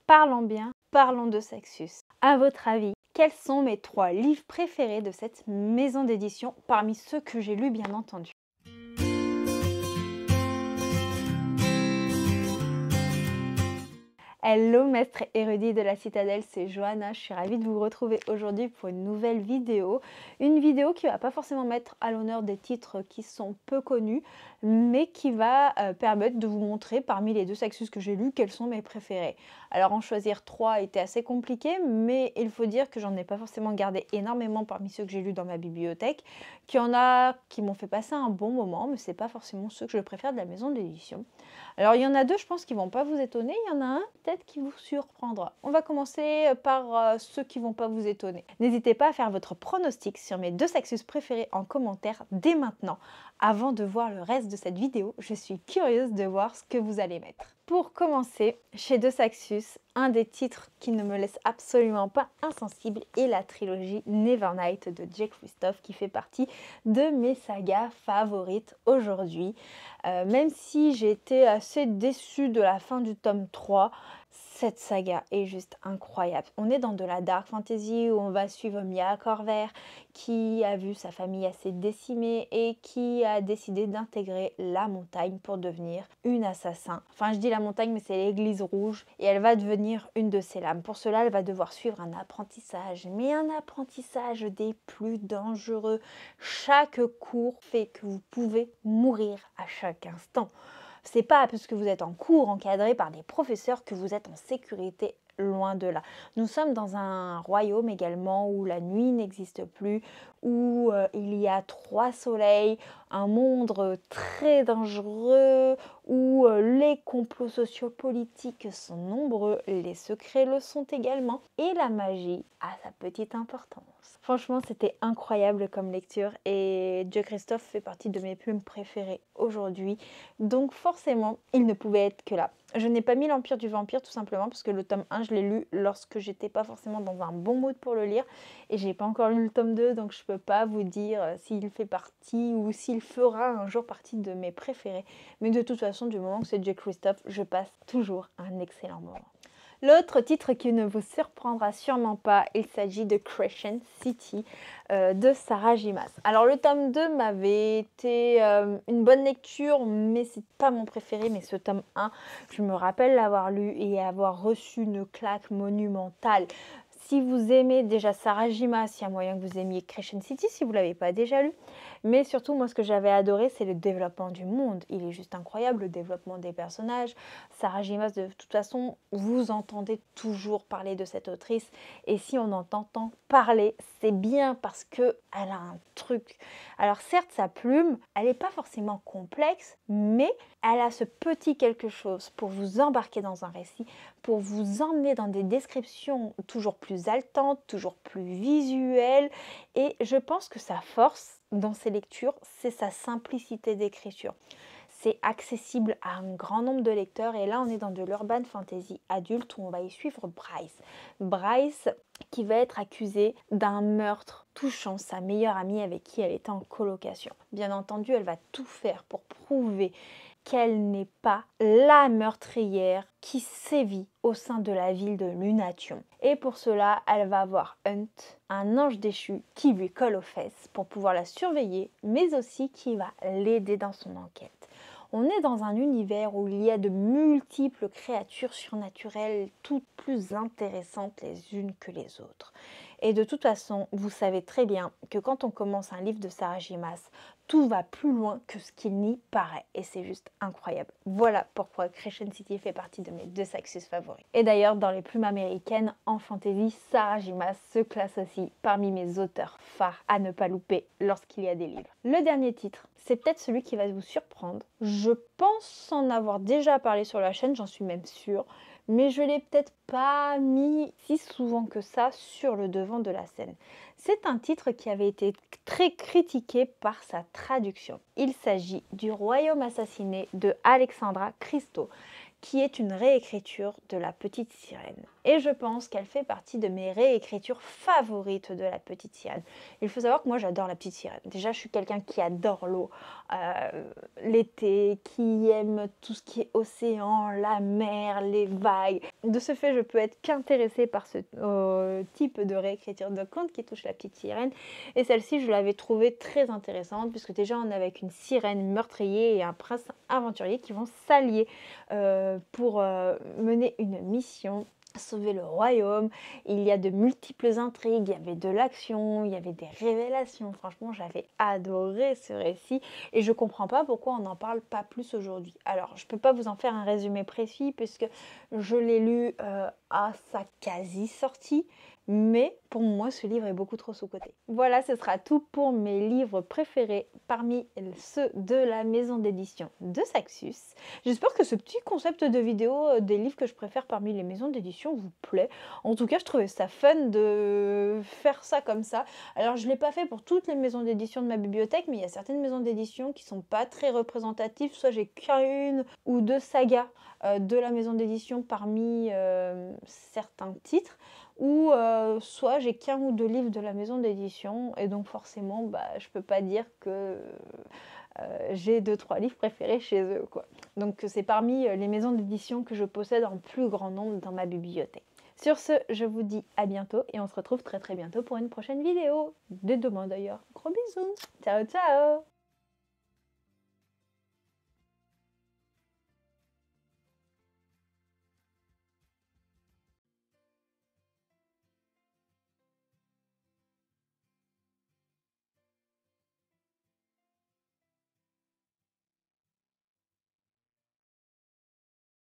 Parlons bien, parlons de Saxus. À votre avis, quels sont mes 3 livres préférés de cette maison d'édition, parmi ceux que j'ai lus bien entendu? Hello maître érudit de la citadelle, c'est Johanna, je suis ravie de vous retrouver aujourd'hui pour une nouvelle vidéo. Une vidéo qui va pas forcément mettre à l'honneur des titres qui sont peu connus, mais qui va permettre de vous montrer parmi les 2 Saxus que j'ai lus quels sont mes préférés. Alors en choisir 3 était assez compliqué, mais il faut dire que j'en ai pas forcément gardé énormément parmi ceux que j'ai lus dans ma bibliothèque, qu'il y en a qui m'ont fait passer un bon moment, mais c'est pas forcément ceux que je préfère de la maison d'édition. Alors il y en a 2, je pense, qui vont pas vous étonner, il y en a un peut-être qui vous surprendra. On va commencer par ceux qui vont pas vous étonner. N'hésitez pas à faire votre pronostic sur mes 2 Saxus préférés en commentaire dès maintenant. Avant de voir le reste de cette vidéo, je suis curieuse de voir ce que vous allez mettre. Pour commencer, chez 2 Saxus, un des titres qui ne me laisse absolument pas insensible est la trilogie Nevernight de Jay Kristoff, qui fait partie de mes sagas favorites aujourd'hui. Même si j'ai été assez déçue de la fin du tome 3, cette saga est juste incroyable. On est dans de la dark fantasy où on va suivre Mia Corvair qui a vu sa famille assez décimée et qui a décidé d'intégrer la montagne pour devenir une assassin. Enfin, je dis la montagne, mais c'est l'église rouge et elle va devenir une de ses lames. Pour cela, elle va devoir suivre un apprentissage, mais un apprentissage des plus dangereux. Chaque cours fait que vous pouvez mourir à chaque instant. C'est pas parce que vous êtes en cours encadré par des professeurs que vous êtes en sécurité, loin de là. Nous sommes dans un royaume également où la nuit n'existe plus, où il y a 3 soleils, un monde très dangereux, où les complots sociopolitiques sont nombreux, les secrets le sont également, et la magie a sa petite importance. Franchement, c'était incroyable comme lecture et Jay Kristoff fait partie de mes plumes préférées aujourd'hui. Donc forcément, il ne pouvait être que là. Je n'ai pas mis l'Empire du Vampire tout simplement parce que le tome 1, je l'ai lu lorsque j'étais pas forcément dans un bon mood pour le lire. Et j'ai pas encore lu le tome 2, donc je peux pas vous dire s'il fait partie ou s'il fera un jour partie de mes préférés. Mais de toute façon, du moment que c'est Jay Kristoff, je passe toujours un excellent moment. L'autre titre qui ne vous surprendra sûrement pas, il s'agit de Crescent City de Sarah J. Maas. Alors le tome 2 m'avait été une bonne lecture, mais c'est pas mon préféré, mais ce tome 1, je me rappelle l'avoir lu et avoir reçu une claque monumentale. Si vous aimez déjà Sarah J. Maas, il y a moyen que vous aimiez Crescent City si vous ne l'avez pas déjà lu. Mais surtout, moi, ce que j'avais adoré, c'est le développement du monde. Il est juste incroyable, le développement des personnages. Sarah J. Maas, de toute façon, vous entendez toujours parler de cette autrice. Et si on entend parler, c'est bien parce qu'elle a un truc. Alors certes, sa plume, elle n'est pas forcément complexe, mais elle a ce petit quelque chose pour vous embarquer dans un récit, pour vous emmener dans des descriptions toujours plus haletantes, toujours plus visuelles. Et je pense que sa force dans ses lectures, c'est sa simplicité d'écriture. C'est accessible à un grand nombre de lecteurs et là on est dans de l'urban fantasy adulte où on va y suivre Bryce. Bryce qui va être accusée d'un meurtre touchant sa meilleure amie avec qui elle était en colocation. Bien entendu, elle va tout faire pour prouver qu'elle n'est pas la meurtrière qui sévit au sein de la ville de Lunation. Et pour cela, elle va avoir Hunt, un ange déchu qui lui colle aux fesses pour pouvoir la surveiller, mais aussi qui va l'aider dans son enquête. On est dans un univers où il y a de multiples créatures surnaturelles, toutes plus intéressantes les unes que les autres. Et de toute façon, vous savez très bien que quand on commence un livre de Sarah J. Maas, tout va plus loin que ce qu'il n'y paraît. Et c'est juste incroyable. Voilà pourquoi Crescent City fait partie de mes 2 Saxus favoris. Et d'ailleurs, dans les plumes américaines, en fantasy, Sarah J. Maas se classe aussi parmi mes auteurs phares à ne pas louper lorsqu'il y a des livres. Le dernier titre, c'est peut-être celui qui va vous surprendre. Je pense en avoir déjà parlé sur la chaîne, j'en suis même sûre. Mais je ne l'ai peut-être pas mis si souvent que ça sur le devant de la scène. C'est un titre qui avait été très critiqué par sa traduction. Il s'agit du Royaume assassiné de Alexandra Christo, qui est une réécriture de La Petite Sirène. Et je pense qu'elle fait partie de mes réécritures favorites de La Petite Sirène. Il faut savoir que moi j'adore La Petite Sirène. Déjà je suis quelqu'un qui adore l'eau, l'été, qui aime tout ce qui est océan, la mer, les vagues. De ce fait je peux être qu'intéressée par ce type de réécriture de conte qui touche La Petite Sirène. Et celle-ci je l'avais trouvée très intéressante puisque déjà on est avec une sirène meurtrier et un prince aventurier qui vont s'allier pour mener une mission, sauver le royaume. Il y a de multiples intrigues, il y avait de l'action, il y avait des révélations. Franchement, j'avais adoré ce récit et je comprends pas pourquoi on n'en parle pas plus aujourd'hui. Alors, je peux pas vous en faire un résumé précis puisque je l'ai lu à sa quasi-sortie. Mais pour moi, ce livre est beaucoup trop sous-coté. Voilà, ce sera tout pour mes livres préférés parmi ceux de la maison d'édition de Saxus. J'espère que ce petit concept de vidéo des livres que je préfère parmi les maisons d'édition vous plaît. En tout cas, je trouvais ça fun de faire ça comme ça. Alors, je ne l'ai pas fait pour toutes les maisons d'édition de ma bibliothèque, mais il y a certaines maisons d'édition qui sont pas très représentatives. Soit j'ai qu'une ou deux sagas de la maison d'édition parmi certains titres, ou soit j'ai qu'un ou deux livres de la maison d'édition et donc forcément je peux pas dire que j'ai 2-3 livres préférés chez eux, quoi. Donc c'est parmi les maisons d'édition que je possède en plus grand nombre dans ma bibliothèque. Sur ce, je vous dis à bientôt et on se retrouve très bientôt pour une prochaine vidéo. Dès demain d'ailleurs. Gros bisous. Ciao ciao.